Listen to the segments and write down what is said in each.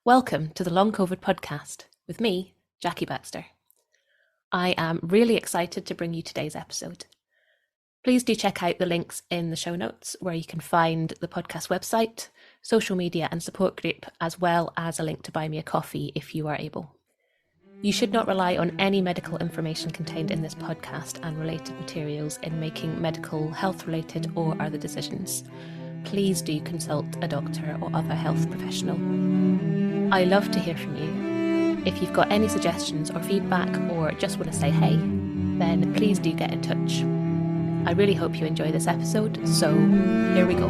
Welcome to the Long COVID podcast with me, Jackie Baxter. I am really excited to bring you today's episode. Please do check out the links in the show notes where you can find the podcast website, social media and support group, as well as a link to buy me a coffee if you are able. You should not rely on any medical information contained in this podcast and related materials in making medical, health-related or other decisions. Please do consult a doctor or other health professional. I love to hear from you. If you've got any suggestions or feedback or just want to say hey, then please do get in touch. I really hope you enjoy this episode, so here we go.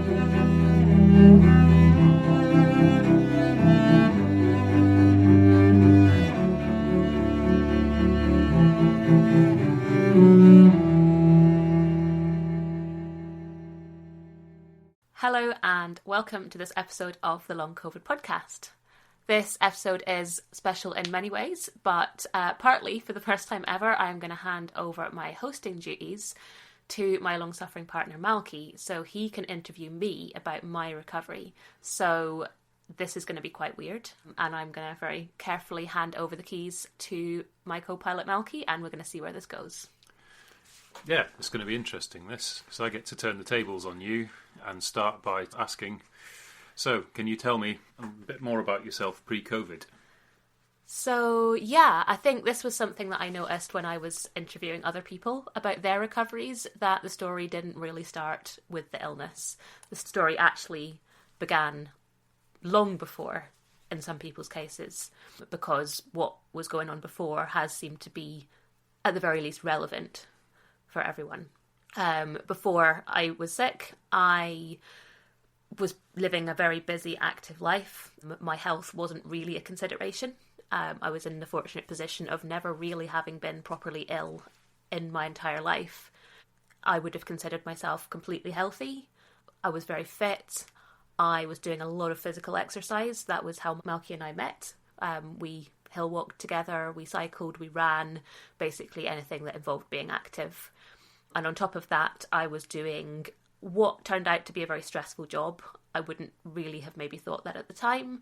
Hello and welcome to this episode of the Long COVID podcast. This episode is special in many ways, but partly for the first time ever, I'm going to hand over my hosting duties to my long-suffering partner Malky, so he can interview me about my recovery. So this is going to be quite weird, and I'm going to very carefully hand over the keys to my co-pilot Malky, and we're going to see where this goes. Yeah, it's going to be interesting, this. So I get to turn the tables on you and start by asking, so can you tell me a bit more about yourself pre-COVID? So, yeah, I think this was something that I noticed when I was interviewing other people about their recoveries, that the story didn't really start with the illness. The story actually began long before, in some people's cases, because what was going on before has seemed to be, at the very least, relevant for everyone. Before I was sick, I was living a very busy, active life. My health wasn't really a consideration. I was in the fortunate position of never really having been properly ill in my entire life. I would have considered myself completely healthy. I was very fit. I was doing a lot of physical exercise. That was how Malky and I met. We hill walked together, we cycled, we ran, basically anything that involved being active. And on top of that, I was doing what turned out to be a very stressful job. I wouldn't really have maybe thought that at the time,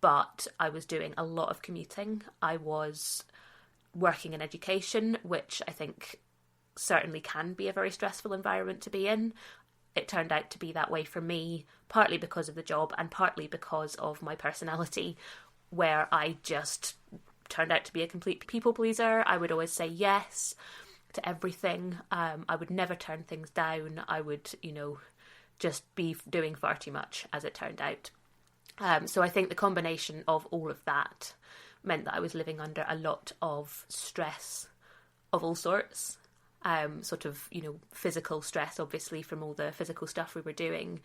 but I was doing a lot of commuting. I was working in education, which I think certainly can be a very stressful environment to be in. It turned out to be that way for me, partly because of the job and partly because of my personality, where I just turned out to be a complete people pleaser. I would always say yes to everything. I would never turn things down. I would, just be doing far too much, as it turned out. So I think the combination of all of that meant that I was living under a lot of stress of all sorts. Physical stress, obviously, from all the physical stuff we were doing,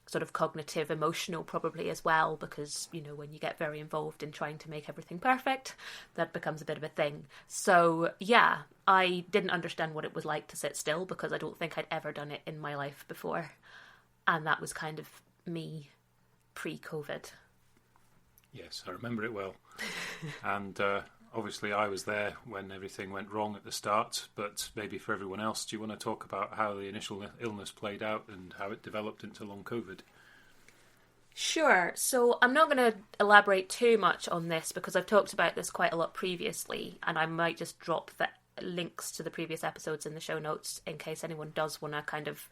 sort of cognitive, emotional probably as well, because, when you get very involved in trying to make everything perfect, that becomes a bit of a thing. So, yeah, I didn't understand what it was like to sit still because I don't think I'd ever done it in my life before. And that was kind of me pre-COVID. Yes, I remember it well. And obviously I was there when everything went wrong at the start, but maybe for everyone else, do you want to talk about how the initial illness played out and how it developed into long COVID? Sure. So I'm not going to elaborate too much on this because I've talked about this quite a lot previously, and I might just drop the links to the previous episodes in the show notes in case anyone does want to kind of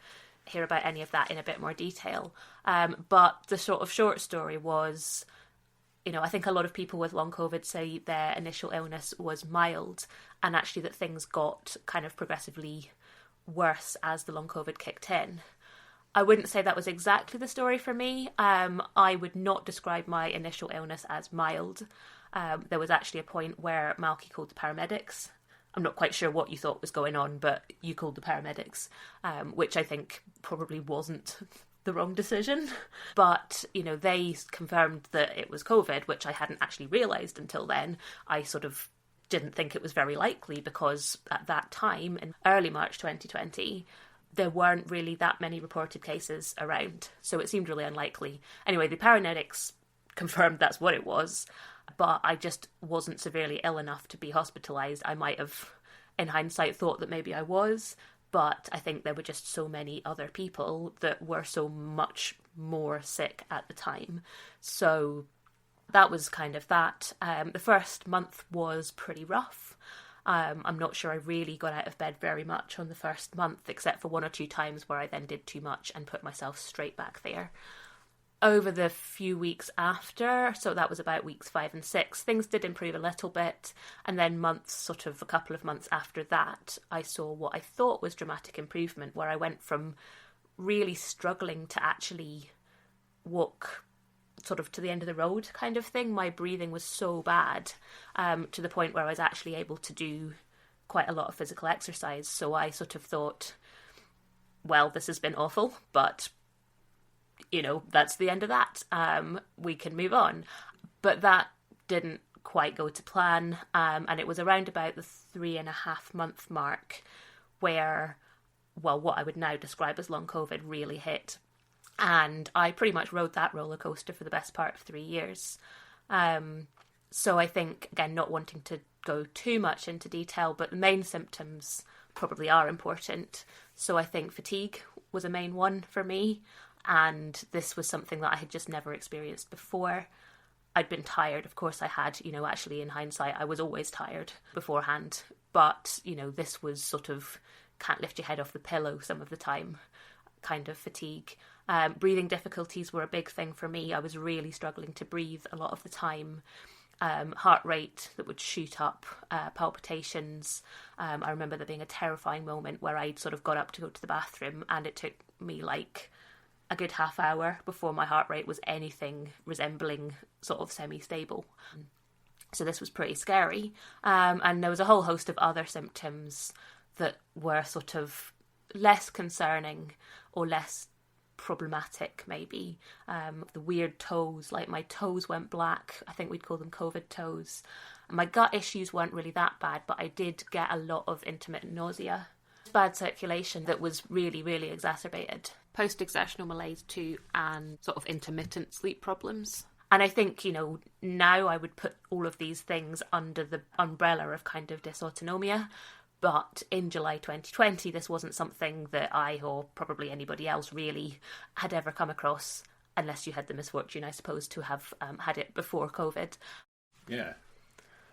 hear about any of that in a bit more detail. But the sort of short story was, I think a lot of people with long COVID say their initial illness was mild, and actually that things got kind of progressively worse as the long COVID kicked in. I wouldn't say that was exactly the story for me. I would not describe my initial illness as mild. There was actually a point where Malky called the paramedics. I'm not quite sure what you thought was going on, but you called the paramedics, which I think probably wasn't the wrong decision. But, they confirmed that it was COVID, which I hadn't actually realised until then. I sort of didn't think it was very likely because at that time, in early March 2020, there weren't really that many reported cases around. So it seemed really unlikely. Anyway, the paramedics confirmed that's what it was. But I just wasn't severely ill enough to be hospitalised. I might have, in hindsight, thought that maybe I was, but I think there were just so many other people that were so much more sick at the time. So that was kind of that. The first month was pretty rough. I'm not sure I really got out of bed very much on the first month, except for one or two times where I then did too much and put myself straight back there. Over the few weeks after, so that was about weeks 5 and 6, things did improve a little bit. And then a couple of months after that, I saw what I thought was dramatic improvement, where I went from really struggling to actually walk sort of to the end of the road kind of thing. My breathing was so bad, to the point where I was actually able to do quite a lot of physical exercise. So I sort of thought, well, this has been awful, but that's the end of that. We can move on. But that didn't quite go to plan. And it was around about the 3.5 month mark where, well, what I would now describe as long COVID really hit. And I pretty much rode that roller coaster for the best part of 3 years. So I think, again, not wanting to go too much into detail, but the main symptoms probably are important. So I think fatigue was a main one for me. And this was something that I had just never experienced before. I'd been tired. Of course I had, actually in hindsight, I was always tired beforehand. But, this was sort of can't lift your head off the pillow some of the time kind of fatigue. Breathing difficulties were a big thing for me. I was really struggling to breathe a lot of the time. Heart rate that would shoot up, palpitations. I remember there being a terrifying moment where I'd sort of got up to go to the bathroom and it took me like a good half hour before my heart rate was anything resembling sort of semi-stable. So this was pretty scary. And there was a whole host of other symptoms that were sort of less concerning or less problematic maybe. The weird toes, like my toes went black. I think we'd call them COVID toes. My gut issues weren't really that bad, but I did get a lot of intermittent nausea. Bad circulation that was really, really exacerbated. Post-exertional malaise too, and sort of intermittent sleep problems. And I think, now I would put all of these things under the umbrella of kind of dysautonomia. But in July 2020, this wasn't something that I, or probably anybody else really, had ever come across, unless you had the misfortune, I suppose, to have had it before COVID. Yeah.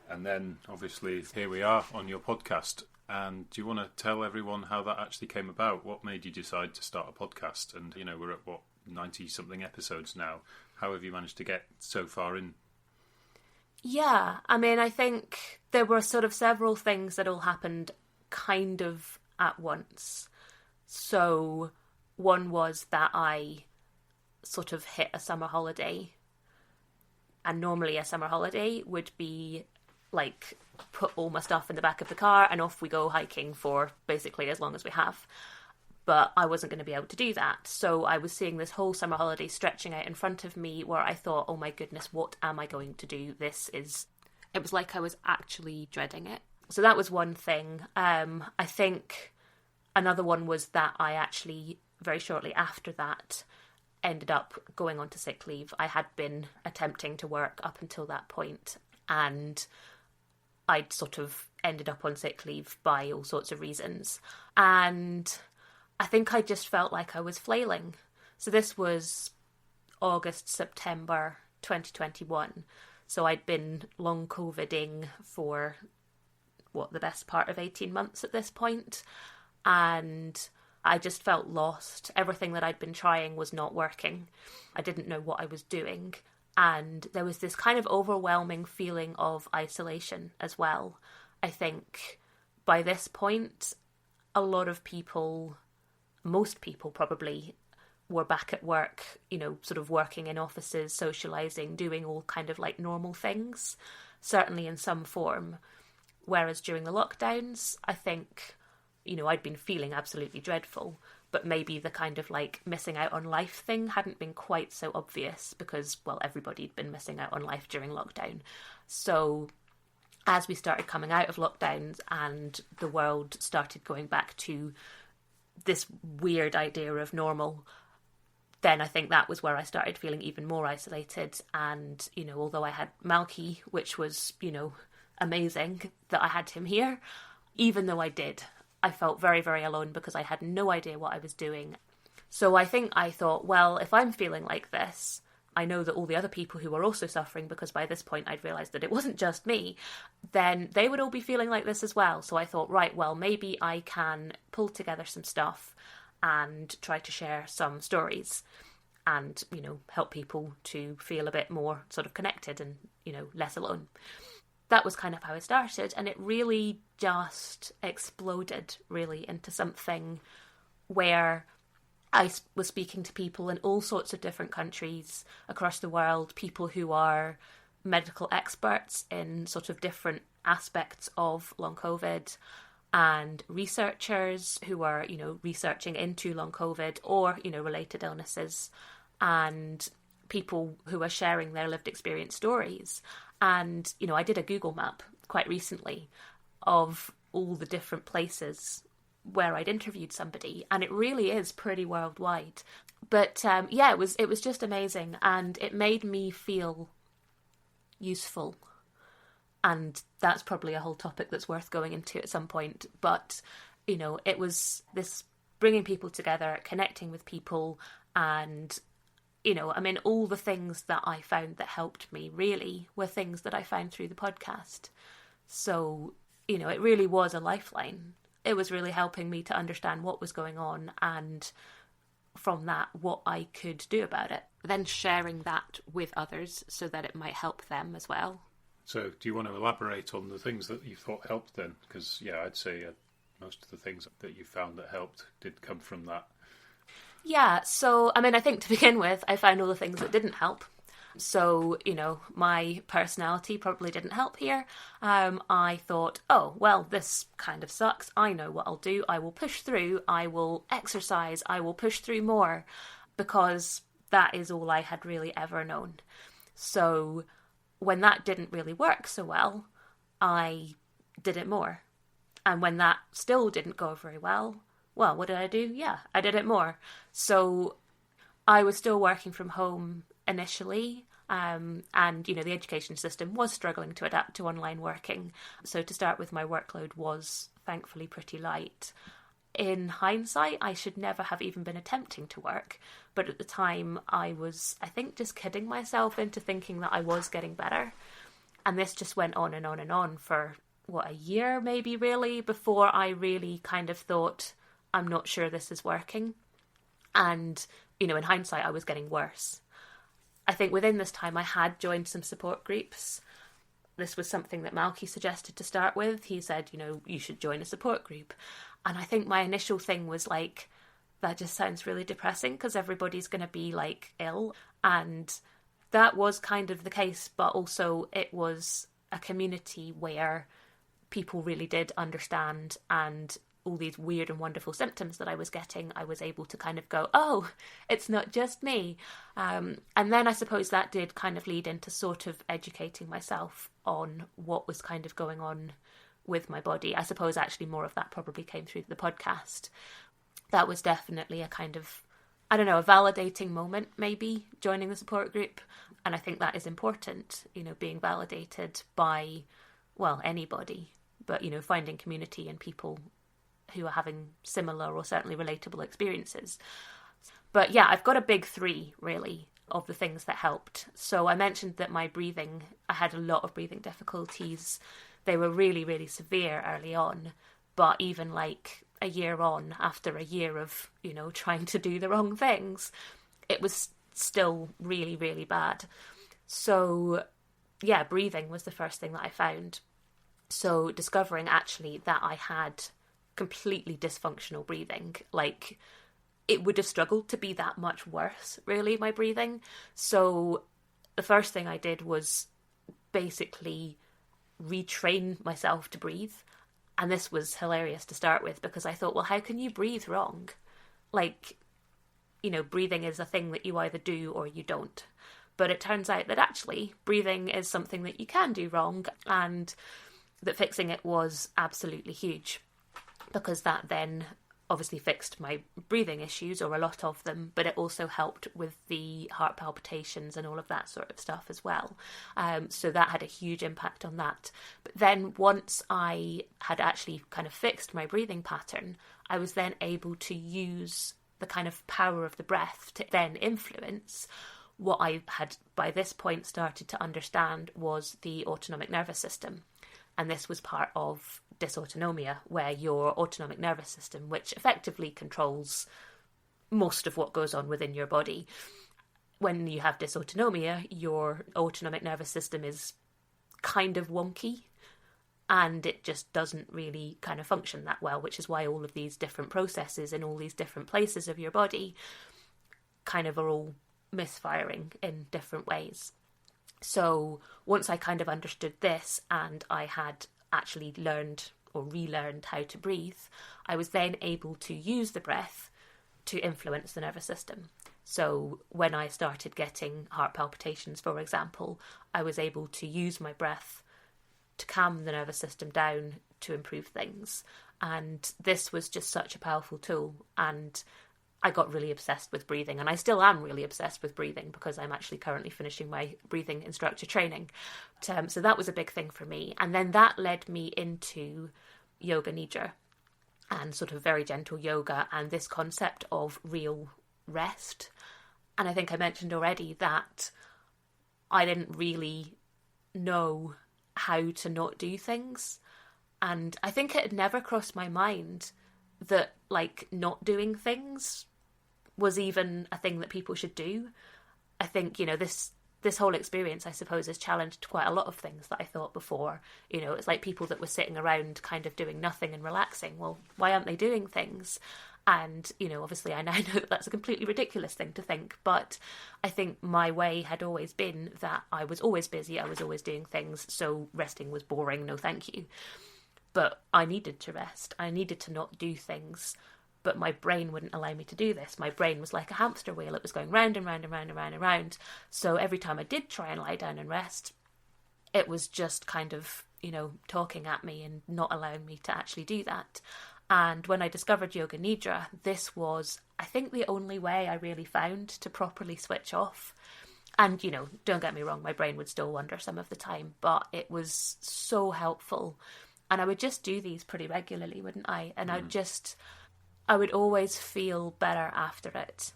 And then, obviously, here we are on your podcast. And do you want to tell everyone how that actually came about? What made you decide to start a podcast? And, we're at, 90-something episodes now. How have you managed to get so far in? Yeah, I think there were sort of several things that all happened kind of at once. So one was that I sort of hit a summer holiday. And normally a summer holiday would be like put all my stuff in the back of the car and off we go hiking for basically as long as we have. But I wasn't going to be able to do that. So I was seeing this whole summer holiday stretching out in front of me where I thought, oh my goodness, what am I going to do? It was like I was actually dreading it. So that was one thing. I think another one was that I actually, very shortly after that, ended up going on to sick leave. I had been attempting to work up until that point, and I'd sort of ended up on sick leave by all sorts of reasons. And I think I just felt like I was flailing. So this was August, September 2021. So I'd been long COVIDing for, the best part of 18 months at this point. And I just felt lost. Everything that I'd been trying was not working. I didn't know what I was doing. And there was this kind of overwhelming feeling of isolation as well. I think by this point, a lot of people, most people probably, were back at work, sort of working in offices, socialising, doing all kind of like normal things, certainly in some form. Whereas during the lockdowns, I think, I'd been feeling absolutely dreadful, but maybe the kind of like missing out on life thing hadn't been quite so obvious because, everybody'd been missing out on life during lockdown. So as we started coming out of lockdowns and the world started going back to this weird idea of normal, then I think that was where I started feeling even more isolated. And, although I had Malky, which was, amazing that I had him here, even though I felt very, very alone because I had no idea what I was doing. So I think I thought, well, if I'm feeling like this, I know that all the other people who were also suffering, because by this point I'd realised that it wasn't just me, then they would all be feeling like this as well. So I thought, right, well, maybe I can pull together some stuff and try to share some stories and, you know, help people to feel a bit more sort of connected and, you know, less alone. That was kind of how it started, and it really just exploded really into something where I was speaking to people in all sorts of different countries across the world, people who are medical experts in sort of different aspects of long COVID, and researchers who are, you know, researching into long COVID or, you know, related illnesses, and people who are sharing their lived experience stories. And, you know, I did a Google map quite recently of all the different places where I'd interviewed somebody, and it really is pretty worldwide. But yeah, it was just amazing, and it made me feel useful. And that's probably a whole topic that's worth going into at some point. But, you know, it was this bringing people together, connecting with people, and, you know, I mean, all the things that I found that helped me really were things that I found through the podcast. So, you know, it really was a lifeline. It was really helping me to understand what was going on, and from that, what I could do about it. Then sharing that with others so that it might help them as well. So do you want to elaborate on the things that you thought helped then? Because, yeah, I'd say most of the things that you found that helped did come from that. Yeah, so, I mean, I think to begin with, I found all the things that didn't help. So, you know, my personality probably didn't help here. I thought, oh, well, this kind of sucks. I know what I'll do. I will push through. I will exercise. I will push through more, because that is all I had really ever known. So when that didn't really work so well, I did it more. And when that still didn't go very well, what did I do? Yeah, I did it more. So I was still working from home initially, and, you know, the education system was struggling to adapt to online working. So to start with, my workload was thankfully pretty light. In hindsight, I should never have even been attempting to work. But at the time, I was, I think, just kidding myself into thinking that I was getting better. And this just went on and on and on for, a year maybe, really, before I really kind of thought, I'm not sure this is working. And, you know, in hindsight, I was getting worse. I think within this time I had joined some support groups. This was something that Malky suggested to start with. He said, you know, you should join a support group. And I think my initial thing was like, that just sounds really depressing because everybody's going to be like ill. And that was kind of the case, but also it was a community where people really did understand, and all these weird and wonderful symptoms that I was getting, I was able to kind of go, oh, it's not just me. And then I suppose that did kind of lead into sort of educating myself on what was kind of going on with my body. I suppose actually more of that probably came through the podcast. That was definitely a kind of, I don't know, a validating moment maybe, joining the support group. And I think that is important, you know, being validated by, well, anybody, but, you know, finding community and people who are having similar or certainly relatable experiences. But yeah, I've got a big three, really, of the things that helped. So I mentioned that my breathing, I had a lot of breathing difficulties. They were really, really severe early on. But even like a year on, after a year of, you know, trying to do the wrong things, it was still really, really bad. So yeah, breathing was the first thing that I found. So discovering actually that I had completely dysfunctional breathing, like it would have struggled to be that much worse, really, my breathing. So the first thing I did was basically retrain myself to breathe. And this was hilarious to start with, because I thought, well, how can you breathe wrong? Like, you know, breathing is a thing that you either do or you don't. But it turns out that actually breathing is something that you can do wrong, and that fixing it was absolutely huge, because that then obviously fixed my breathing issues, or a lot of them, but it also helped with the heart palpitations and all of that sort of stuff as well. So that had a huge impact on that. But then once I had actually kind of fixed my breathing pattern, I was then able to use the kind of power of the breath to then influence what I had by this point started to understand was the autonomic nervous system. And this was part of dysautonomia, where your autonomic nervous system, which effectively controls most of what goes on within your body, when you have dysautonomia, your autonomic nervous system is kind of wonky and it just doesn't really kind of function that well, which is why all of these different processes in all these different places of your body kind of are all misfiring in different ways. So once I kind of understood this and I had actually learned or relearned how to breathe, I was then able to use the breath to influence the nervous system. So when I started getting heart palpitations, for example, I was able to use my breath to calm the nervous system down to improve things. And this was just such a powerful tool. And I got really obsessed with breathing, and I still am really obsessed with breathing because I'm actually currently finishing my breathing instructor training. So that was a big thing for me. And then that led me into yoga nidra and sort of very gentle yoga and this concept of real rest. And I think I mentioned already that I didn't really know how to not do things. And I think it had never crossed my mind that, like, not doing things was even a thing that people should do. I think, you know, this whole experience, I suppose, has challenged quite a lot of things that I thought before. You know, it's like people that were sitting around kind of doing nothing and relaxing. Well, why aren't they doing things? And, you know, obviously I now know that that's a completely ridiculous thing to think, but I think my way had always been that I was always busy, I was always doing things, so resting was boring, no thank you. But I needed to rest, I needed to not do things, but my brain wouldn't allow me to do this. My brain was like a hamster wheel, it was going round and round and round and round and round. So every time I did try and lie down and rest, it was just kind of, you know, talking at me and not allowing me to actually do that. And when I discovered Yoga Nidra, this was, I think, the only way I really found to properly switch off. And, you know, don't get me wrong, my brain would still wander some of the time, but it was so helpful. And I would just do these pretty regularly, wouldn't I? And I would always feel better after it.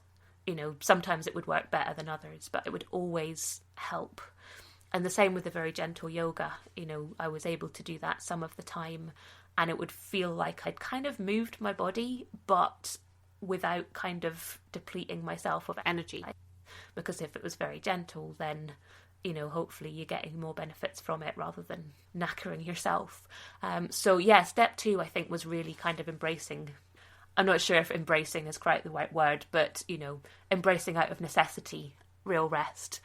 You know, sometimes it would work better than others, but it would always help. And the same with the very gentle yoga. You know, I was able to do that some of the time, and it would feel like I'd kind of moved my body, but without kind of depleting myself of energy. Because if it was very gentle, then, you know, hopefully you're getting more benefits from it rather than knackering yourself. So yeah, step 2, I think, was really kind of embracing. I'm not sure if embracing is quite the right word, but, you know, embracing out of necessity, real rest.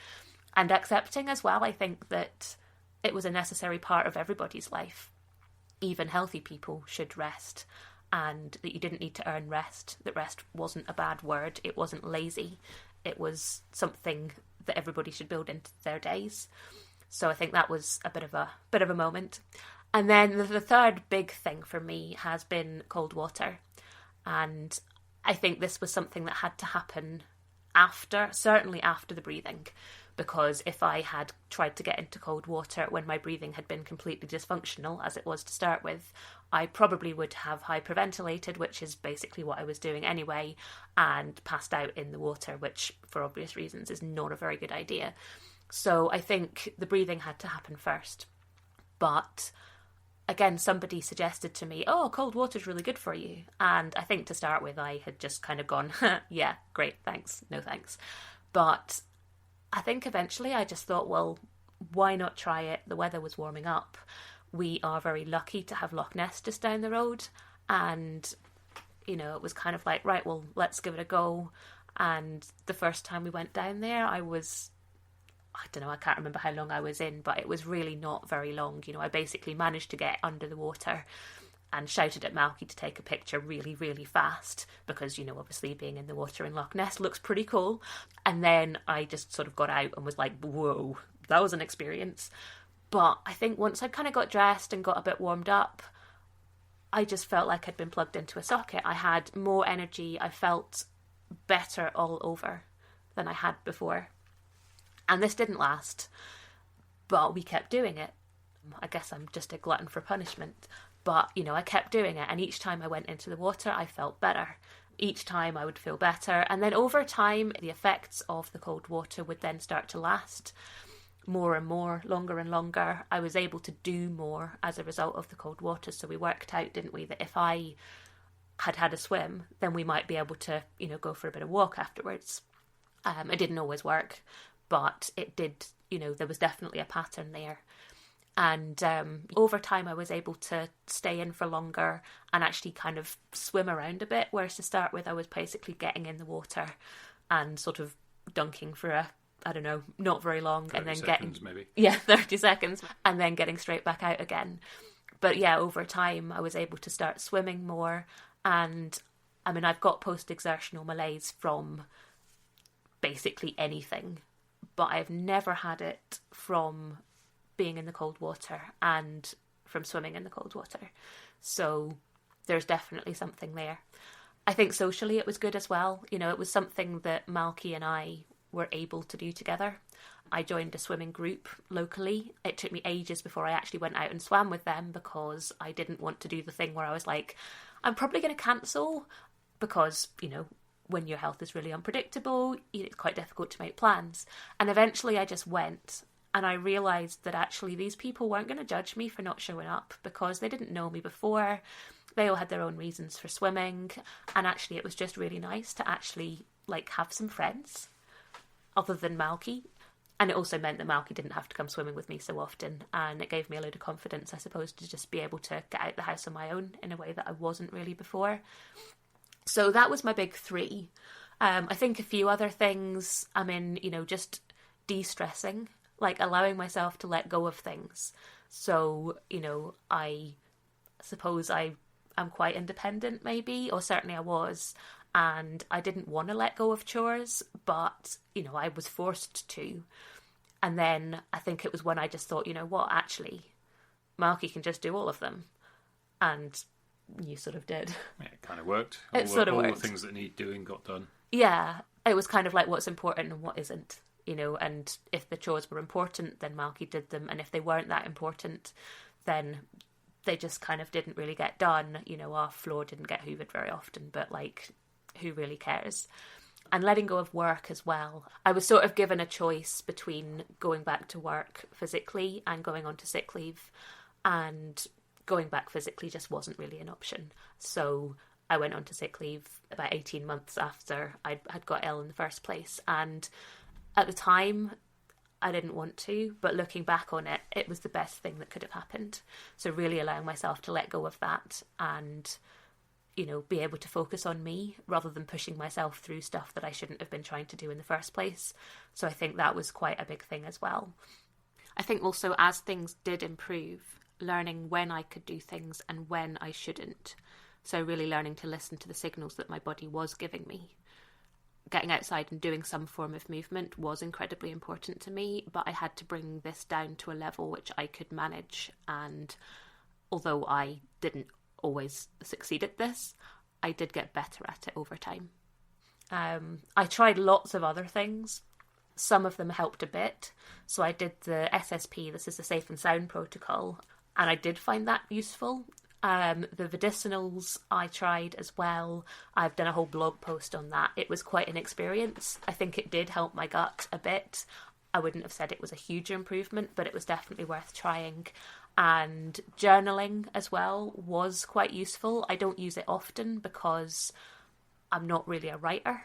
And accepting as well, I think, that it was a necessary part of everybody's life. Even healthy people should rest, and that you didn't need to earn rest, that rest wasn't a bad word, it wasn't lazy, it was something that everybody should build into their days. So I think that was a bit of a moment. And then the third big thing for me has been cold water. And I think this was something that had to happen certainly after the breathing, because if I had tried to get into cold water when my breathing had been completely dysfunctional, as it was to start with, I probably would have hyperventilated, which is basically what I was doing anyway, and passed out in the water, which for obvious reasons is not a very good idea. So I think the breathing had to happen first. But again, somebody suggested to me, oh, cold water's really good for you. And I think to start with, I had just kind of gone, yeah, great, thanks, no thanks. But I think eventually I just thought, well, why not try it? The weather was warming up. We are very lucky to have Loch Ness just down the road. And, you know, it was kind of like, right, well, let's give it a go. And the first time we went down there, I don't know, I can't remember how long I was in, but it was really not very long. You know, I basically managed to get under the water and shouted at Malky to take a picture really, really fast because, you know, obviously being in the water in Loch Ness looks pretty cool. And then I just sort of got out and was like, whoa, that was an experience. But I think once I kind of got dressed and got a bit warmed up, I just felt like I'd been plugged into a socket. I had more energy. I felt better all over than I had before. And this didn't last, but we kept doing it. I guess I'm just a glutton for punishment. But, you know, I kept doing it. And each time I went into the water, I felt better. Each time I would feel better. And then over time, the effects of the cold water would then start to last more and more, longer and longer. I was able to do more as a result of the cold water. So we worked out, didn't we, that if I had a swim, then we might be able to, go for a bit of walk afterwards. It didn't always work, but it did, there was definitely a pattern there. And over time, I was able to stay in for longer and actually kind of swim around a bit. Whereas to start with, I was basically getting in the water and sort of dunking for not very long, and then 30 seconds, and then getting straight back out again. But yeah, over time, I was able to start swimming more. And I mean, I've got post-exertional malaise from basically anything, but I've never had it from being in the cold water and from swimming in the cold water. So there's definitely something there. I think socially it was good as well. It was something that Malky and I were able to do together. I joined a swimming group locally. It took me ages before I actually went out and swam with them because I didn't want to do the thing where I was like, I'm probably going to cancel because, when your health is really unpredictable, it's quite difficult to make plans. And eventually I just went. And I realised that actually these people weren't going to judge me for not showing up because they didn't know me before. They all had their own reasons for swimming. And actually it was just really nice to actually have some friends other than Malky. And it also meant that Malky didn't have to come swimming with me so often. And it gave me a load of confidence, I suppose, to just be able to get out the house on my own in a way that I wasn't really before. So that was my big three. I think a few other things, just de-stressing. Allowing myself to let go of things. So, I suppose I'm quite independent maybe, or certainly I was, and I didn't want to let go of chores, but, I was forced to. And then I think it was when I just thought, actually, Malky can just do all of them. And you sort of did. Yeah, it kind of worked. Worked. All the things that need doing got done. Yeah, it was kind of like what's important and what isn't. And if the chores were important, then Malky did them. And if they weren't that important, then they just kind of didn't really get done. Our floor didn't get hoovered very often, but who really cares? And letting go of work as well. I was sort of given a choice between going back to work physically and going on to sick leave. And going back physically just wasn't really an option. So I went on to sick leave about 18 months after I had got ill in the first place. And at the time, I didn't want to, but looking back on it, it was the best thing that could have happened. So really allowing myself to let go of that and, be able to focus on me rather than pushing myself through stuff that I shouldn't have been trying to do in the first place. So I think that was quite a big thing as well. I think also as things did improve, learning when I could do things and when I shouldn't. So really learning to listen to the signals that my body was giving me. Getting outside and doing some form of movement was incredibly important to me, but I had to bring this down to a level which I could manage. And although I didn't always succeed at this, I did get better at it over time. I tried lots of other things. Some of them helped a bit. So I did the SSP, this is the Safe and Sound Protocol, and I did find that useful. The medicinals I tried as well. I've done a whole blog post on that. It was quite an experience. I think it did help my gut a bit. I wouldn't have said it was a huge improvement, but it was definitely worth trying. And journaling as well was quite useful. I don't use it often because I'm not really a writer,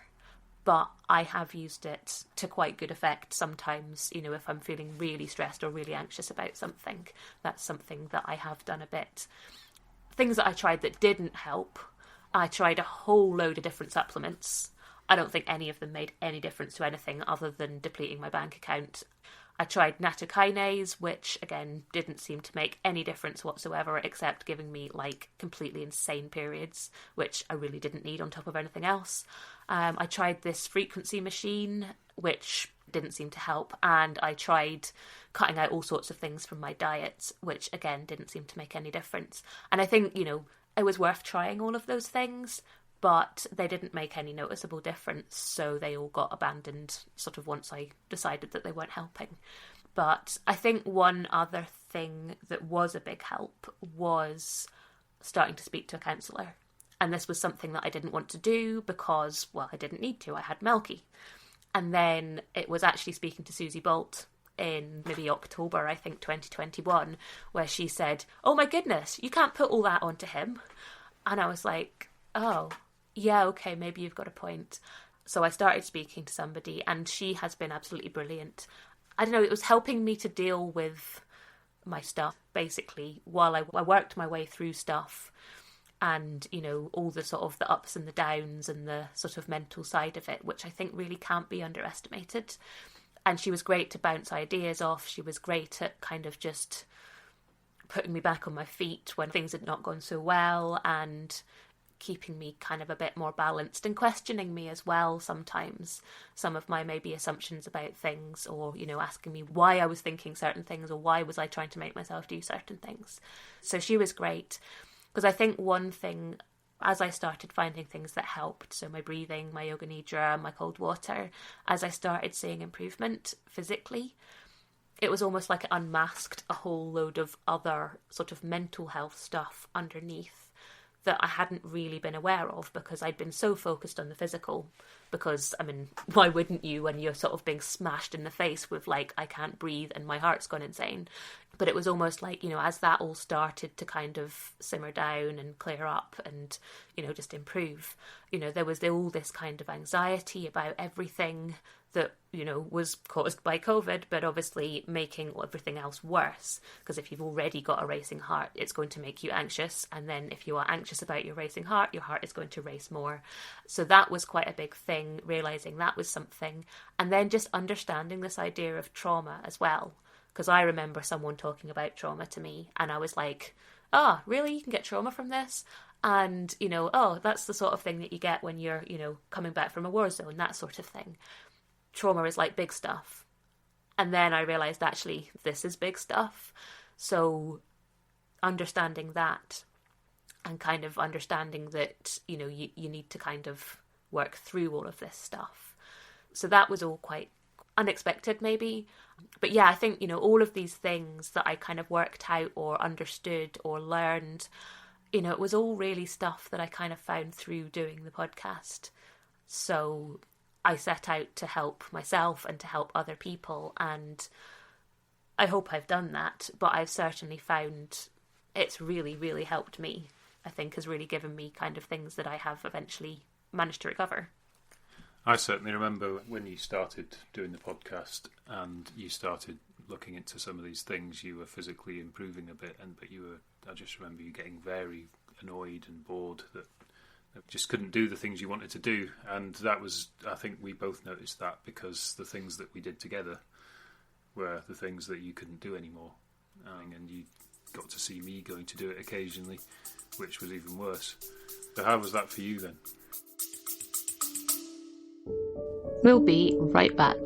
but I have used it to quite good effect sometimes, if I'm feeling really stressed or really anxious about something. That's something that I have done a bit. Things that I tried that didn't help, I tried a whole load of different supplements. I don't think any of them made any difference to anything other than depleting my bank account. I tried nattokinase, which again didn't seem to make any difference whatsoever except giving me completely insane periods, which I really didn't need on top of anything else. I tried this frequency machine, which didn't seem to help, and I tried cutting out all sorts of things from my diet, which again didn't seem to make any difference. And I think, it was worth trying all of those things, but they didn't make any noticeable difference, so they all got abandoned sort of once I decided that they weren't helping. But I think one other thing that was a big help was starting to speak to a counsellor. And this was something that I didn't want to do because, well, I didn't need to. I had Malky. And then it was actually speaking to Susie Bolt in maybe October, I think, 2021, where she said, oh my goodness, you can't put all that onto him. And I was like, oh, yeah, okay, maybe you've got a point. So I started speaking to somebody, and she has been absolutely brilliant. I don't know, it was helping me to deal with my stuff, basically, while I worked my way through stuff. And, you know, all the sort of the ups and the downs and the sort of mental side of it, which I think really can't be underestimated. And she was great to bounce ideas off. She was great at kind of just putting me back on my feet when things had not gone so well, and keeping me kind of a bit more balanced, and questioning me as well sometimes, some of my maybe assumptions about things, or, you know, asking me why I was thinking certain things, or why was I trying to make myself do certain things. So she was great. Because I think one thing, as I started finding things that helped, so my breathing, my yoga nidra, my cold water, as I started seeing improvement physically, it was almost like it unmasked a whole load of other sort of mental health stuff underneath that I hadn't really been aware of, because I'd been so focused on the physical. Because, I mean, why wouldn't you when you're sort of being smashed in the face with, like, I can't breathe and my heart's gone insane? But it was almost like, you know, as that all started to kind of simmer down and clear up and, you know, just improve, you know, there was all this kind of anxiety about everything that, you know, was caused by COVID, but obviously making everything else worse. Because if you've already got a racing heart, it's going to make you anxious. And then if you are anxious about your racing heart, your heart is going to race more. So that was quite a big thing, realising that was something. And then just understanding this idea of trauma as well. Because I remember someone talking about trauma to me, and I was like, oh, really? You can get trauma from this? And, you know, oh, that's the sort of thing that you get when you're, you know, coming back from a war zone, that sort of thing. Trauma is like big stuff. And then I realised, actually, this is big stuff. So understanding that, and kind of understanding that, you know, you need to kind of work through all of this stuff. So that was all quite unexpected, maybe. But yeah, I think, you know, all of these things that I kind of worked out or understood or learned, you know, it was all really stuff that I kind of found through doing the podcast. So I set out to help myself and to help other people, and I hope I've done that, but I've certainly found it's really, really helped me. I think has really given me kind of things that I have eventually managed to recover. I certainly remember when you started doing the podcast and you started looking into some of these things, you were physically improving a bit, but I just remember you getting very annoyed and bored that just couldn't do the things you wanted to do. And that was, I think we both noticed that, because the things that we did together were the things that you couldn't do anymore. And you got to see me going to do it occasionally, which was even worse. So how was that for you then? We'll be right back.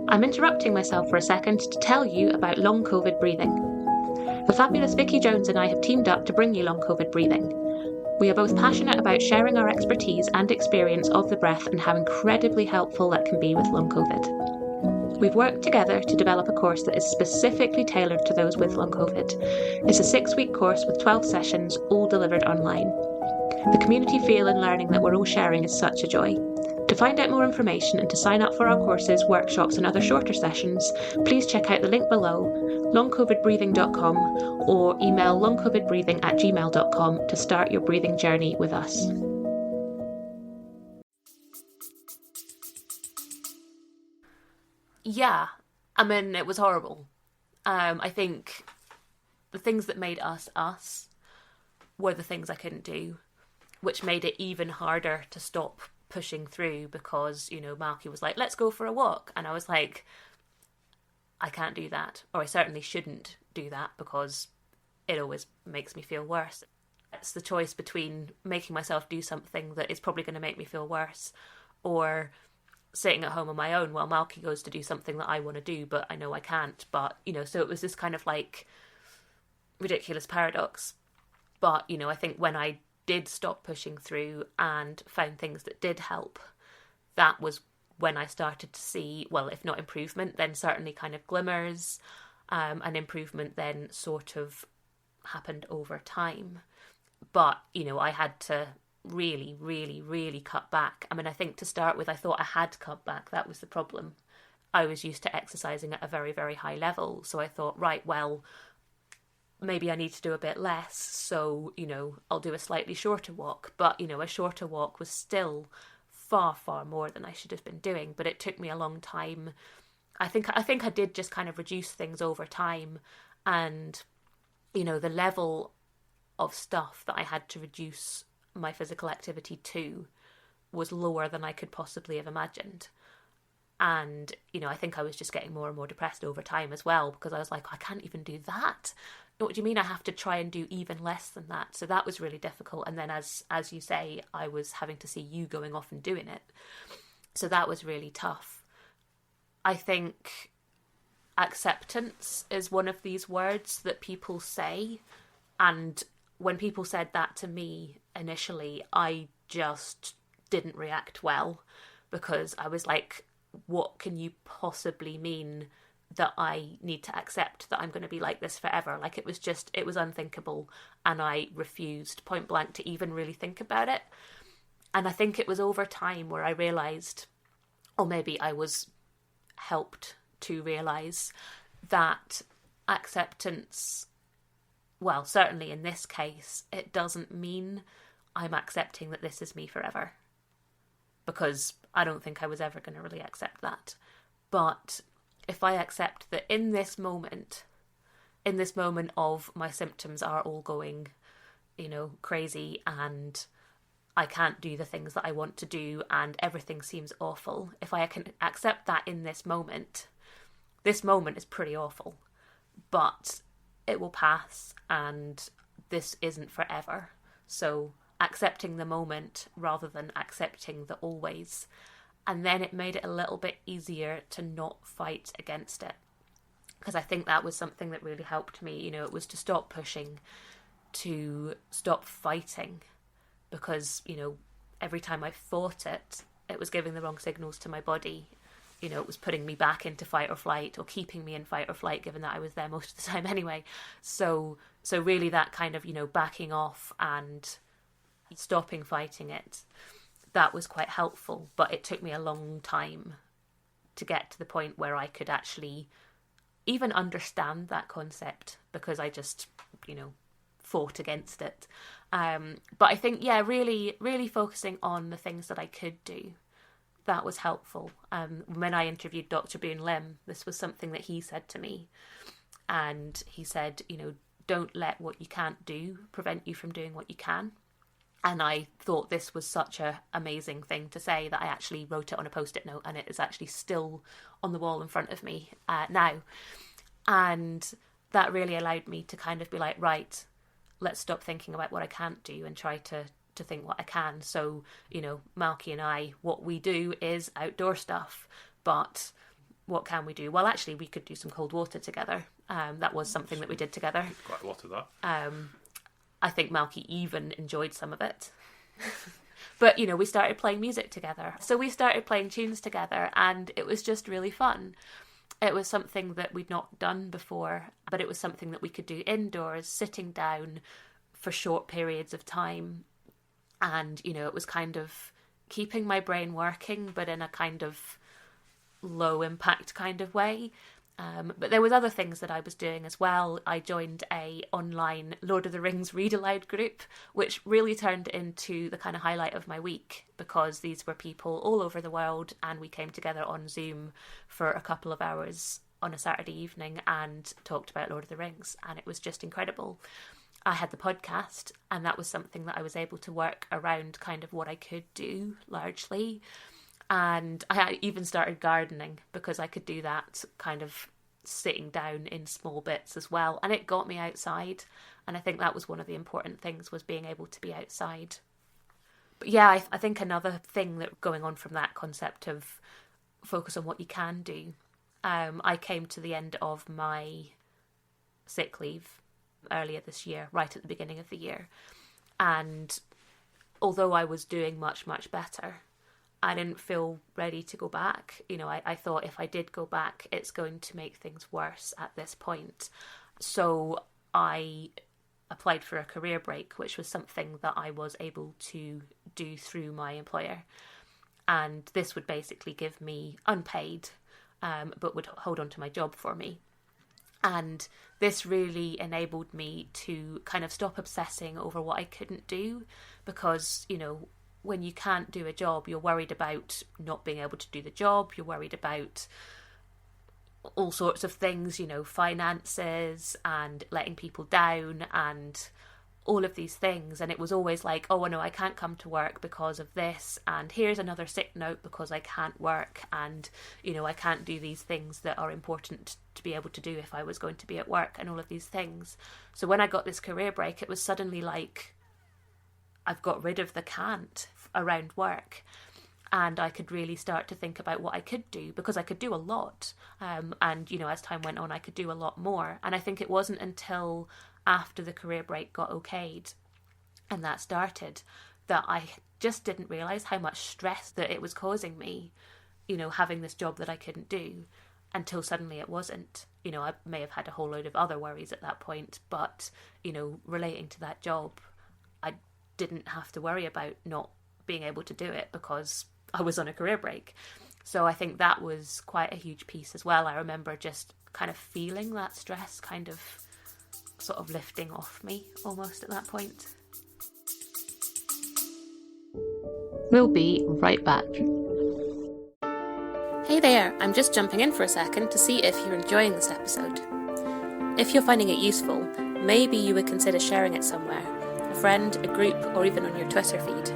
I'm interrupting myself for a second to tell you about long COVID breathing. The fabulous Vicky Jones and I have teamed up to bring you long COVID breathing. We are both passionate about sharing our expertise and experience of the breath, and how incredibly helpful that can be with long COVID. We've worked together to develop a course that is specifically tailored to those with long COVID. It's a 6-week course with 12 sessions, all delivered online. The community feel and learning that we're all sharing is such a joy. To find out more information and to sign up for our courses, workshops and other shorter sessions, please check out the link below, longcovidbreathing.com, or email longcovidbreathing@gmail.com to start your breathing journey with us. Yeah, I mean, it was horrible. I think the things that made us us were the things I couldn't do, which made it even harder to stop pushing through, because, you know, Malky was like, let's go for a walk, and I was like, I can't do that, or I certainly shouldn't do that, because it always makes me feel worse. It's the choice between making myself do something that is probably going to make me feel worse, or sitting at home on my own while Malky goes to do something that I want to do, but I know I can't. But, you know, so it was this kind of like ridiculous paradox. But, you know, I think when I did stop pushing through and found things that did help, that was when I started to see, well, if not improvement, then certainly kind of glimmers, and improvement then sort of happened over time. But, I had to really, really, really cut back. I mean, I think to start with, I thought I had cut back. That was the problem. I was used to exercising at a very, very high level. So I thought, right, well, maybe I need to do a bit less. So, I'll do a slightly shorter walk. But, a shorter walk was still far, far more than I should have been doing. But it took me a long time. I think I did just kind of reduce things over time. And, the level of stuff that I had to reduce my physical activity to was lower than I could possibly have imagined. And, I think I was just getting more and more depressed over time as well, because I was like, I can't even do that. What do you mean I have to try and do even less than that? So that was really difficult. And then as you say, I was having to see you going off and doing it. So that was really tough. I think acceptance is one of these words that people say. And when people said that to me initially, I just didn't react well, because I was like, what can you possibly mean that I need to accept that I'm going to be like this forever? Like, it was unthinkable, and I refused point blank to even really think about it. And I think it was over time where I realised, or maybe I was helped to realise, that acceptance, well, certainly in this case, it doesn't mean I'm accepting that this is me forever, because I don't think I was ever going to really accept that. But if I accept that in this moment of my symptoms are all going, crazy, and I can't do the things that I want to do, and everything seems awful, if I can accept that in this moment is pretty awful, but it will pass, and this isn't forever. So accepting the moment rather than accepting the always. And then it made it a little bit easier to not fight against it, because I think that was something that really helped me. It was to stop pushing, to stop fighting, because every time I fought it, it was giving the wrong signals to my body. It was putting me back into fight or flight, or keeping me in fight or flight, given that I was there most of the time anyway. So really that kind of, backing off and stopping fighting it, that was quite helpful. But it took me a long time to get to the point where I could actually even understand that concept, because I just, fought against it. But I think, really, really focusing on the things that I could do, that was helpful. When I interviewed Dr. Boone Lim, this was something that he said to me. And he said, don't let what you can't do prevent you from doing what you can. And I thought this was such an amazing thing to say that I actually wrote it on a post-it note, and it is actually still on the wall in front of me now. And that really allowed me to kind of be like, right, let's stop thinking about what I can't do and try to think what I can. So, Malky and I, what we do is outdoor stuff, but what can we do? Well, actually, we could do some cold water together. That was something that we did together. Quite a lot of that. I think Malky even enjoyed some of it. But, we started playing music together. So we started playing tunes together, and it was just really fun. It was something that we'd not done before, but it was something that we could do indoors, sitting down for short periods of time. And, it was kind of keeping my brain working, but in a kind of low impact kind of way. But there was other things that I was doing as well. I joined a online Lord of the Rings read aloud group, which really turned into the kind of highlight of my week, because these were people all over the world, and we came together on Zoom for a couple of hours on a Saturday evening and talked about Lord of the Rings, and it was just incredible. I had the podcast, and that was something that I was able to work around kind of what I could do largely. And I even started gardening, because I could do that kind of sitting down in small bits as well. And it got me outside. And I think that was one of the important things, was being able to be outside. But yeah, I think another thing that going on from that concept of focus on what you can do, I came to the end of my sick leave earlier this year, right at the beginning of the year. And although I was doing much, much better, I didn't feel ready to go back. I thought if I did go back, it's going to make things worse at this point. So I applied for a career break, which was something that I was able to do through my employer. And this would basically give me unpaid, but would hold on to my job for me. And this really enabled me to kind of stop obsessing over what I couldn't do, because, you know, when you can't do a job, you're worried about not being able to do the job. You're worried about all sorts of things, you know, finances and letting people down and all of these things. And it was always like, oh no, I can't come to work because of this, and here's another sick note because I can't work, and, you know, I can't do these things that are important to be able to do if I was going to be at work, and all of these things. So when I got this career break, it was suddenly like I've got rid of the can't around work, and I could really start to think about what I could do, because I could do a lot. And, you know, as time went on, I could do a lot more. And I think it wasn't until after the career break got okayed and that started that I just didn't realise how much stress that it was causing me, you know, having this job that I couldn't do, until suddenly it wasn't. You know, I may have had a whole load of other worries at that point, but, you know, relating to that job, I didn't have to worry about not being able to do it because I was on a career break. So I think that was quite a huge piece as well. I remember just kind of feeling that stress kind of sort of lifting off me almost at that point. We'll be right back. Hey there, I'm just jumping in for a second to see if you're enjoying this episode. If you're finding it useful, maybe you would consider sharing it somewhere, a friend, a group, or even on your Twitter feed.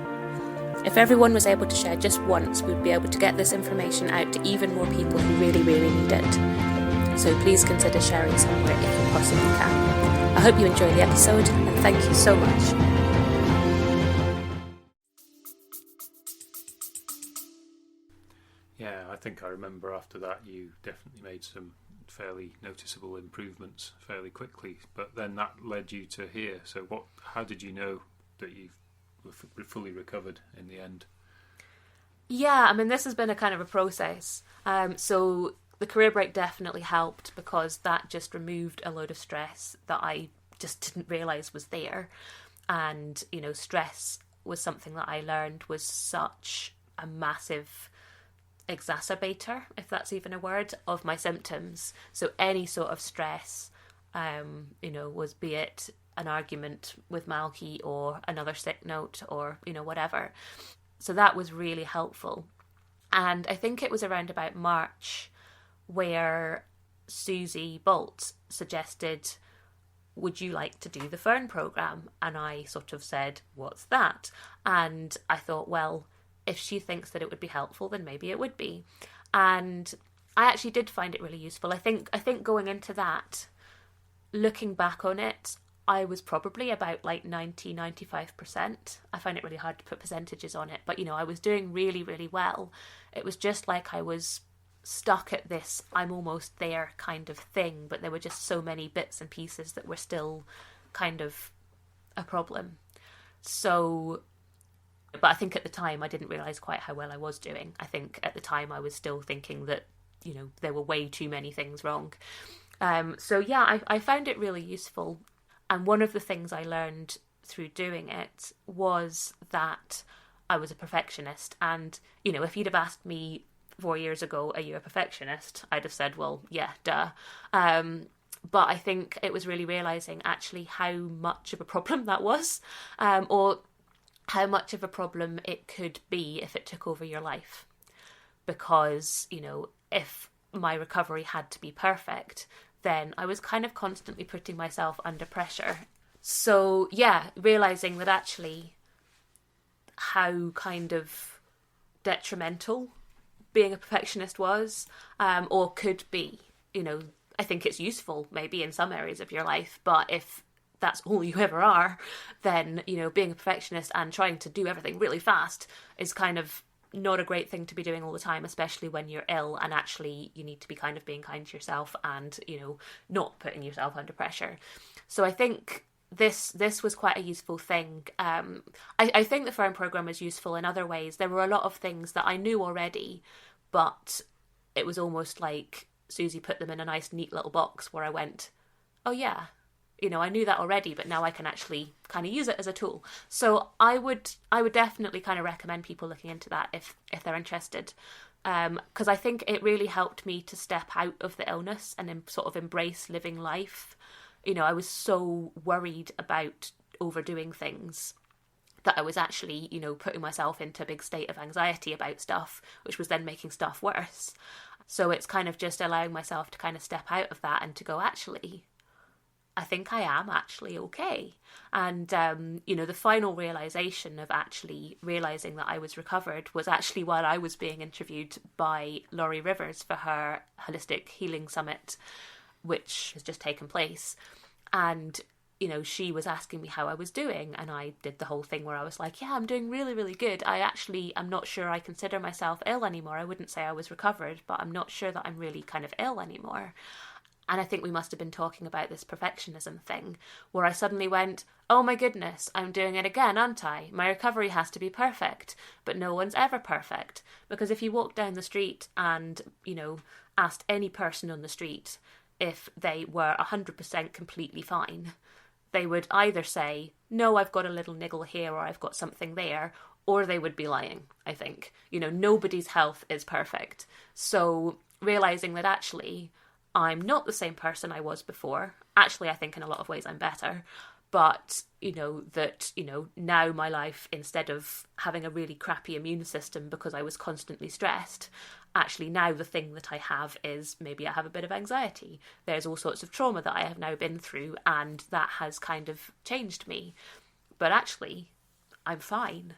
If everyone was able to share just once, we'd be able to get this information out to even more people who really, really need it. So please consider sharing somewhere if you possibly can. I hope you enjoy the episode, and thank you so much. Yeah, I think I remember after that you definitely made some fairly noticeable improvements fairly quickly, but then that led you to here. So how did you know that you were fully recovered in the end? Yeah, I mean, this has been a kind of a process. So the career break definitely helped, because that just removed a load of stress that I just didn't realise was there. And, you know, stress was something that I learned was such a massive exacerbator, if that's even a word, of my symptoms. So any sort of stress, you know, was, be it an argument with Malky or another sick note or, you know, whatever. So that was really helpful. And I think it was around about March where Susie Bolt suggested, would you like to do the Fern programme? And I sort of said, what's that? And I thought, well, if she thinks that it would be helpful, then maybe it would be. And I actually did find it really useful. I think going into that, looking back on it, I was probably about like 95%. I find it really hard to put percentages on it, but, you know, I was doing really, really well. It was just like I was stuck at this I'm almost there kind of thing, but there were just so many bits and pieces that were still kind of a problem. So, but I think at the time I didn't realise quite how well I was doing. I think at the time I was still thinking that, you know, there were way too many things wrong. So yeah, I found it really useful. And one of the things I learned through doing it was that I was a perfectionist. And, you know, if you'd have asked me 4 years ago, are you a perfectionist? I'd have said, well, yeah, duh. But I think it was really realising actually how much of a problem that was, or how much of a problem it could be if it took over your life. Because, you know, if my recovery had to be perfect, then I was kind of constantly putting myself under pressure. So yeah, realising that actually how kind of detrimental being a perfectionist was, or could be. You know, I think it's useful maybe in some areas of your life, but if that's all you ever are, then, you know, being a perfectionist and trying to do everything really fast is kind of not a great thing to be doing all the time, especially when you're ill, and actually you need to be kind of being kind to yourself and, you know, not putting yourself under pressure. So I think this was quite a useful thing. I think the Fern programme is useful in other ways. There were a lot of things that I knew already, but it was almost like Susie put them in a nice neat little box where I went, oh yeah, I knew that already, but now I can actually kind of use it as a tool. So I would definitely kind of recommend people looking into that if they're interested. Because I think it really helped me to step out of the illness and sort of embrace living life. I was so worried about overdoing things that I was actually, putting myself into a big state of anxiety about stuff, which was then making stuff worse. So it's kind of just allowing myself to kind of step out of that and to go, actually, I think I am actually okay. And, the final realisation of actually realising that I was recovered was actually while I was being interviewed by Laurie Rivers for her Holistic Healing Summit, which has just taken place. And, she was asking me how I was doing. And I did the whole thing where I was like, yeah, I'm doing really, really good. I'm not sure I consider myself ill anymore. I wouldn't say I was recovered, but I'm not sure that I'm really kind of ill anymore. And I think we must have been talking about this perfectionism thing, where I suddenly went, oh my goodness, I'm doing it again, aren't I? My recovery has to be perfect, but no one's ever perfect. Because if you walk down the street and, asked any person on the street if they were 100% completely fine, they would either say, no, I've got a little niggle here or I've got something there, or they would be lying, I think. Nobody's health is perfect. So realising that actually I'm not the same person I was before. Actually, I think in a lot of ways I'm better. But, now my life, instead of having a really crappy immune system because I was constantly stressed, actually now the thing that I have is maybe I have a bit of anxiety. There's all sorts of trauma that I have now been through, and that has kind of changed me. But actually, I'm fine.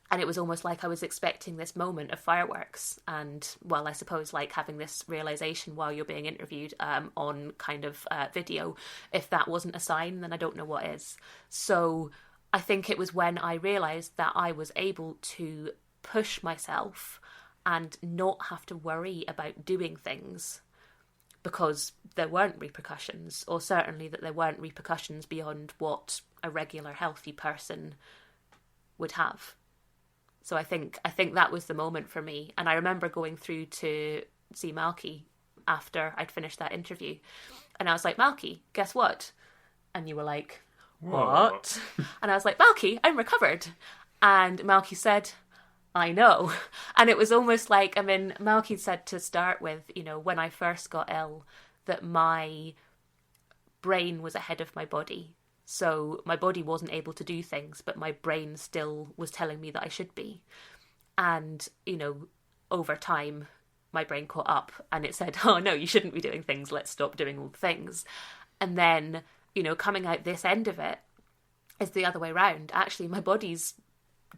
And it was almost like I was expecting this moment of fireworks. And, well, I suppose like having this realisation while you're being interviewed on kind of video, if that wasn't a sign, then I don't know what is. So I think it was when I realised that I was able to push myself and not have to worry about doing things because there weren't repercussions, or certainly that there weren't repercussions beyond what a regular healthy person would have. So I think that was the moment for me. And I remember going through to see Malky after I'd finished that interview. And I was like, Malky, guess what? And you were like, what? And I was like, Malky, I'm recovered. And Malky said, I know. And it was almost like, Malky said to start with, when I first got ill, that my brain was ahead of my body. So my body wasn't able to do things, but my brain still was telling me that I should be. And, over time, my brain caught up and it said, oh no, you shouldn't be doing things. Let's stop doing all the things. And then, coming out this end of it is the other way around. Actually, my body's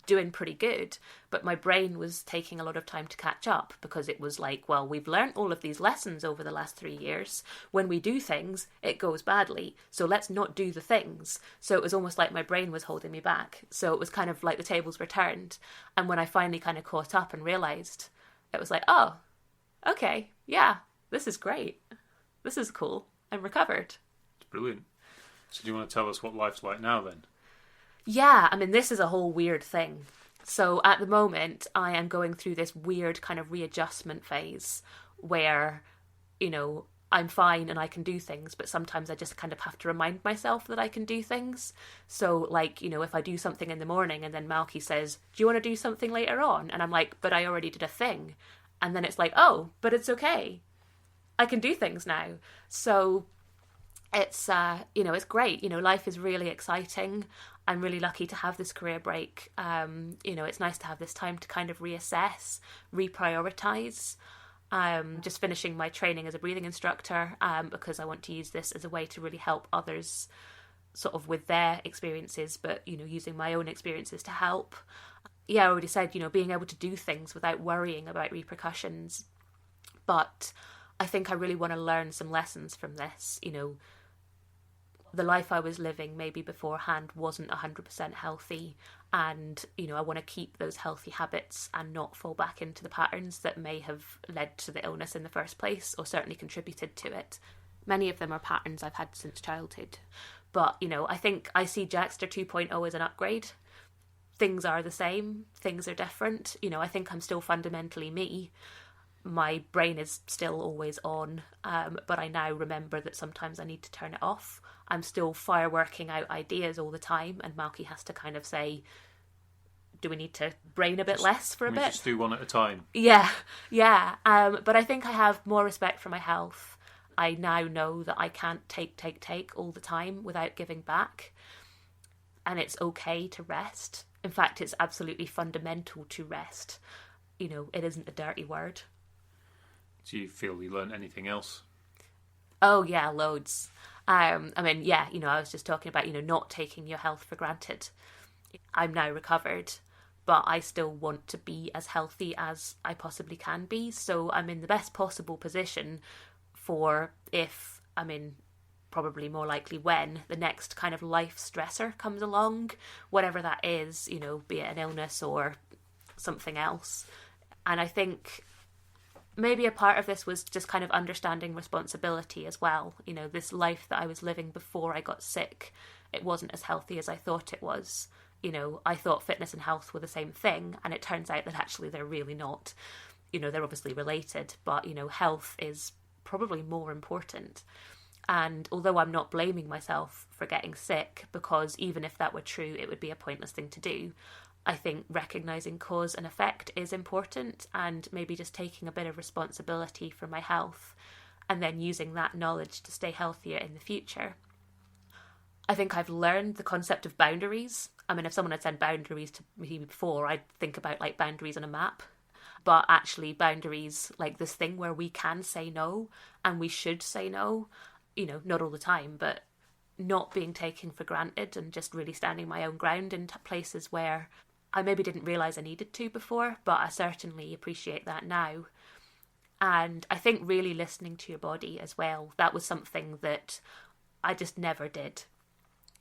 doing pretty good, but my brain was taking a lot of time to catch up because it was like, well, we've learned all of these lessons over the last 3 years. When we do things, it goes badly. So let's not do the things. So it was almost like my brain was holding me back. So it was kind of like the tables were turned. And when I finally kind of caught up and realised, it was like, oh, okay, yeah, this is great. This is cool. I'm recovered. It's brilliant. So do you want to tell us what life's like now then? Yeah, this is a whole weird thing. So at the moment, I am going through this weird kind of readjustment phase where, I'm fine and I can do things, but sometimes I just kind of have to remind myself that I can do things. So like, if I do something in the morning and then Malky says, do you want to do something later on? And I'm like, but I already did a thing. And then it's like, oh, but it's okay. I can do things now. So it's, it's great. Life is really exciting. I'm really lucky to have this career break. It's nice to have this time to kind of reassess, reprioritise. Just finishing my training as a breathing instructor because I want to use this as a way to really help others sort of with their experiences, but, using my own experiences to help. Yeah, I already said, being able to do things without worrying about repercussions. But I think I really want to learn some lessons from this, the life I was living maybe beforehand wasn't 100% healthy, and I want to keep those healthy habits and not fall back into the patterns that may have led to the illness in the first place, or certainly contributed to it. Many of them are patterns I've had since childhood, but I think I see Baxter 2.0 as an upgrade. Things are the same, things are different. I think I'm still fundamentally me, my brain is still always on, but I now remember that sometimes I need to turn it off. I'm still fireworking out ideas all the time, and Malky has to kind of say, do we need to brain a bit less for a bit? Just do one at a time. Yeah. But I think I have more respect for my health. I now know that I can't take all the time without giving back. And it's okay to rest. In fact, it's absolutely fundamental to rest. You know, it isn't a dirty word. Do you feel you learned anything else? Oh, yeah, loads. I mean, yeah, you know, I was just talking about, you know, not taking your health for granted. I'm now recovered, but I still want to be as healthy as I possibly can be. So I'm in the best possible position for if, I mean, probably more likely when the next kind of life stressor comes along, whatever that is, you know, be it an illness or something else. And I think maybe a part of this was just kind of understanding responsibility as well. You know, this life that I was living before I got sick, it wasn't as healthy as I thought it was. You know, I thought fitness and health were the same thing, and it turns out that actually they're really not. You know, they're obviously related, but, you know, health is probably more important. And although I'm not blaming myself for getting sick, because even if that were true, it would be a pointless thing to do, I think recognising cause and effect is important, and maybe just taking a bit of responsibility for my health and then using that knowledge to stay healthier in the future. I think I've learned the concept of boundaries. I mean, if someone had said boundaries to me before, I'd think about like boundaries on a map. But actually boundaries, like this thing where we can say no and we should say no, you know, not all the time, but not being taken for granted and just really standing my own ground in places where I maybe didn't realise I needed to before, but I certainly appreciate that now. And I think really listening to your body as well, that was something that I just never did.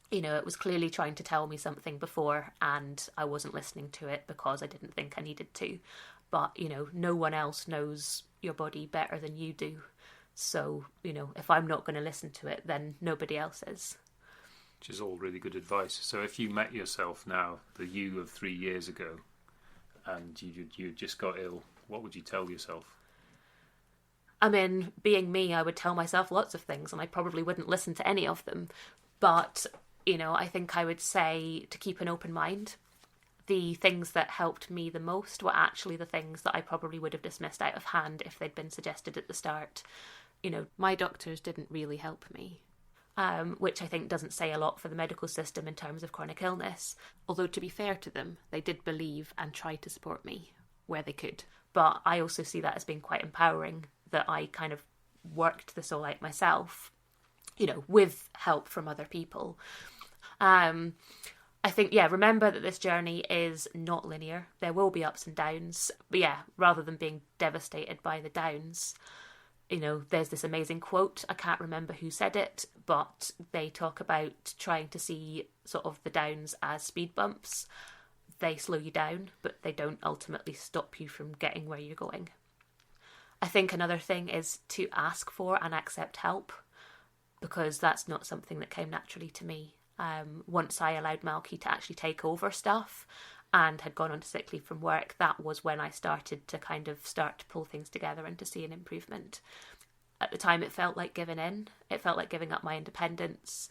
You know, it was clearly trying to tell me something before and I wasn't listening to it because I didn't think I needed to. But, you know, no one else knows your body better than you do. So, you know, if I'm not going to listen to it, then nobody else is. Which is all really good advice. So if you met yourself now, the you of 3 years ago, and you just got ill, what would you tell yourself? I mean, being me, I would tell myself lots of things and I probably wouldn't listen to any of them. But, you know, I think I would say to keep an open mind. The things that helped me the most were actually the things that I probably would have dismissed out of hand if they'd been suggested at the start. You know, my doctors didn't really help me, which I think doesn't say a lot for the medical system in terms of chronic illness. Although, to be fair to them, they did believe and try to support me where they could. But I also see that as being quite empowering, that I kind of worked this all out myself, you know, with help from other people. I think, yeah, remember that this journey is not linear. There will be ups and downs. But yeah, rather than being devastated by the downs, you know, there's this amazing quote. I can't remember who said it, but they talk about trying to see sort of the downs as speed bumps. They slow you down, but they don't ultimately stop you from getting where you're going. I think another thing is to ask for and accept help, because that's not something that came naturally to me. Once I allowed Malky to actually take over stuff and had gone on to sick leave from work, that was when I started to pull things together and to see an improvement. At the time, it felt like giving in. It felt like giving up my independence.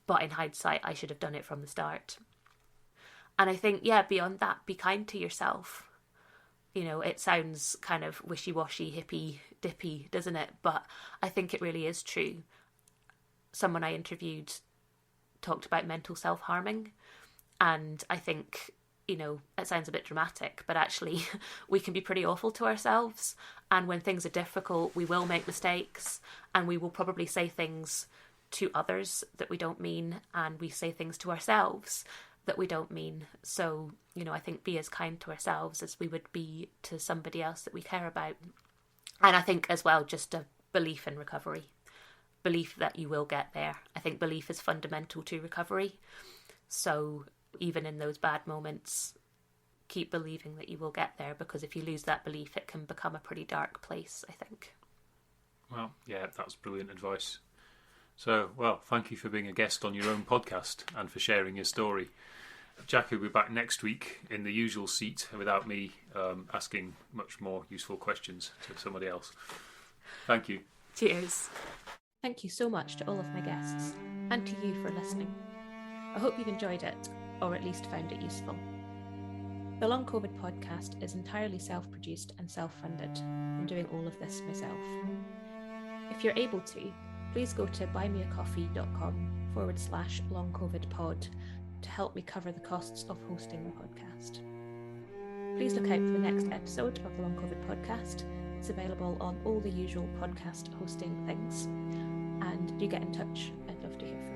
But in hindsight, I should have done it from the start. And I think, yeah, beyond that, be kind to yourself. You know, it sounds kind of wishy-washy, hippy-dippy, doesn't it? But I think it really is true. Someone I interviewed talked about mental self-harming, and I think, you know, it sounds a bit dramatic, but actually we can be pretty awful to ourselves, and when things are difficult we will make mistakes and we will probably say things to others that we don't mean, and we say things to ourselves that we don't mean. So, you know, I think be as kind to ourselves as we would be to somebody else that we care about. And I think as well, just a belief in recovery. Belief that you will get there. I think belief is fundamental to recovery. So even in those bad moments, keep believing that you will get there, because if you lose that belief, it can become a pretty dark place, I think. Well, yeah, that's brilliant advice. So, well, thank you for being a guest on your own podcast and for sharing your story. Jackie will be back next week in the usual seat without me asking much more useful questions to somebody else. Thank you. Cheers. Thank you so much to all of my guests, and to you for listening. I hope you've enjoyed it, or at least found it useful. The Long COVID podcast is entirely self-produced and self-funded. I'm doing all of this myself. If you're able to, please go to buymeacoffee.com/longcovidpod to help me cover the costs of hosting the podcast. Please look out for the next episode of the Long COVID podcast. It's available on all the usual podcast hosting things. And do get in touch. I'd love to hear from you.